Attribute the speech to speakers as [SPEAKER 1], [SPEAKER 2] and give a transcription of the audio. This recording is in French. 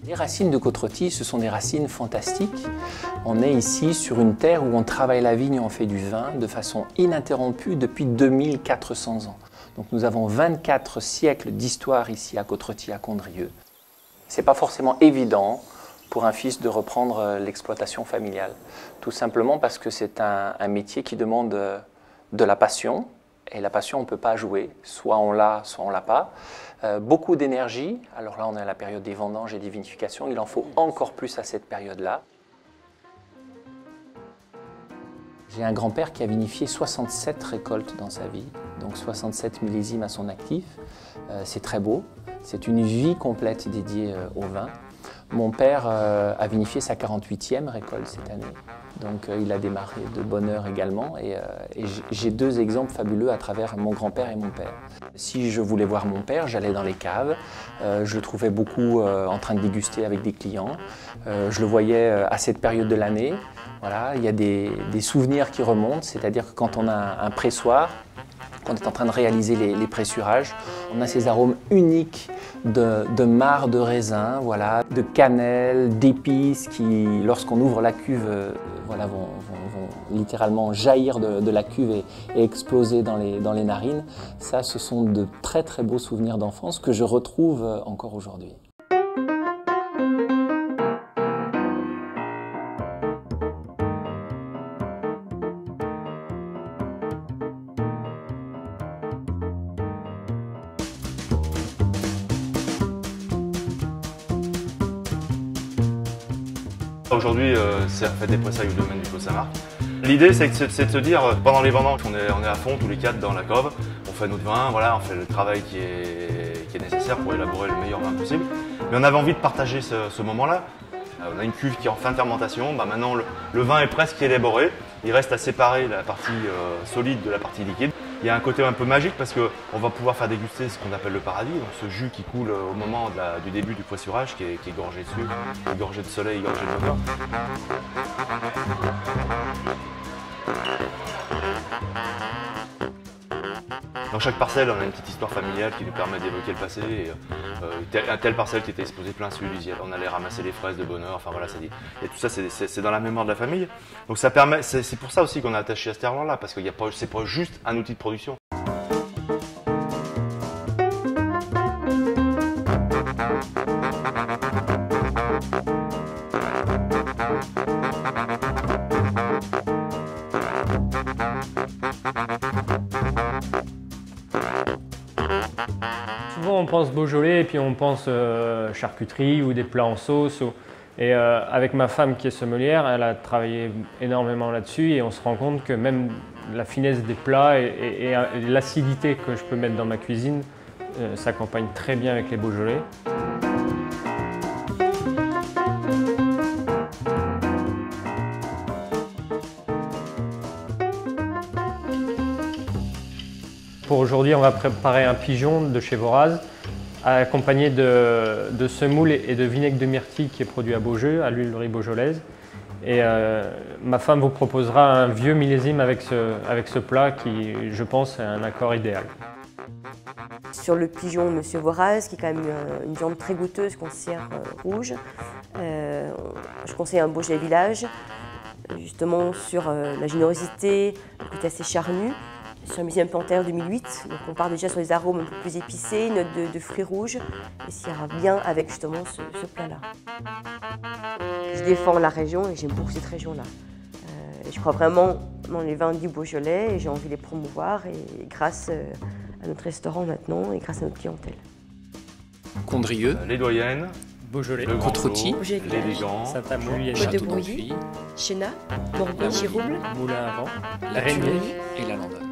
[SPEAKER 1] Les racines de Côte-Rôtie, ce sont des racines fantastiques. On est ici sur une terre où on travaille la vigne et on fait du vin de façon ininterrompue depuis 2400 ans. Donc nous avons 24 siècles d'histoire ici à Côte-Rôtie, à Condrieu. Ce n'est pas forcément évident pour un fils de reprendre l'exploitation familiale. Tout simplement parce que c'est un métier qui demande de la passion. Et la passion, on ne peut pas jouer. Soit on l'a, soit on ne l'a pas. Beaucoup d'énergie. Alors là, on est à la période des vendanges et des vinifications. Il en faut encore plus à cette période-là. J'ai un grand-père qui a vinifié 67 récoltes dans sa vie. Donc 67 millésimes à son actif. C'est très beau. C'est une vie complète dédiée au vin. Mon père a vinifié sa 48e récolte cette année. Donc il a démarré de bonne heure également. Et j'ai deux exemples fabuleux à travers mon grand-père et mon père. Si je voulais voir mon père, j'allais dans les caves. Je le trouvais beaucoup en train de déguster avec des clients. Je le voyais à cette période de l'année. Voilà, il y a des souvenirs qui remontent, c'est-à-dire que quand on a un pressoir, quand on est en train de réaliser les pressurages, on a ces arômes uniques de marc de raisin, voilà, de cannelle, d'épices qui, lorsqu'on ouvre la cuve, voilà, vont littéralement jaillir de la cuve et exploser dans les narines. Ça, ce sont de très très beaux souvenirs d'enfance que je retrouve encore aujourd'hui.
[SPEAKER 2] Aujourd'hui, c'est fait des pressailles au domaine du Clos-Saint-Marc. L'idée, c'est de se dire, pendant les vendanges, on est à fond tous les quatre dans la cove, on fait notre vin, voilà, on fait le travail qui est nécessaire pour élaborer le meilleur vin possible. Mais on avait envie de partager ce moment-là. On a une cuve qui est en fin de fermentation, maintenant le vin est presque élaboré. Il reste à séparer la partie solide de la partie liquide. Il y a un côté un peu magique parce qu'on va pouvoir faire déguster ce qu'on appelle le paradis, donc ce jus qui coule au moment du début du pressurage, qui est gorgé de sucre, gorgé de soleil, gorgé de vapeur. Dans chaque parcelle, on a une petite histoire familiale qui nous permet d'évoquer le passé. Telle parcelle qui était exposée plein sud, on allait ramasser les fraises de bonne heure. Enfin voilà, et tout ça, c'est dans la mémoire de la famille. Donc ça permet, c'est pour ça aussi qu'on est attaché à ce terroir-là, parce que c'est pas juste un outil de production.
[SPEAKER 3] Souvent on pense Beaujolais et puis on pense charcuterie ou des plats en sauce. Et avec ma femme qui est sommelière, elle a travaillé énormément là-dessus et on se rend compte que même la finesse des plats et l'acidité que je peux mettre dans ma cuisine s'accompagne très bien avec les Beaujolais. Pour aujourd'hui, on va préparer un pigeon de chez Voraz, accompagné de semoule et de vinaigre de myrtille qui est produit à Beaujeu, à l'huilerie beaujolaise. Et ma femme vous proposera un vieux millésime avec ce plat qui, je pense, est un accord idéal.
[SPEAKER 4] Sur le pigeon Monsieur Voraz, qui est quand même une viande très goûteuse qu'on sert rouge, je conseille un Beaujolais village, justement sur la générosité, le côté assez charnu. Sur un millésime plantaire 2008, donc on part déjà sur des arômes un peu plus épicés, une note de fruits rouges, et ça ira bien avec justement ce plat-là. Je défends la région et j'aime beaucoup cette région-là. Je crois vraiment dans les vins du Beaujolais et j'ai envie de les promouvoir et grâce à notre restaurant maintenant et grâce à notre clientèle.
[SPEAKER 1] Condrieu,
[SPEAKER 2] Les Doyennes,
[SPEAKER 3] Beaujolais,
[SPEAKER 1] Côte-Rôtie,
[SPEAKER 2] l'Élégant,
[SPEAKER 3] Saint-Amand,
[SPEAKER 4] Château de Brouilly, Chénat, Morgon, Chirouble,
[SPEAKER 3] Moulin à Vent,
[SPEAKER 1] la Tuile et la Landonne.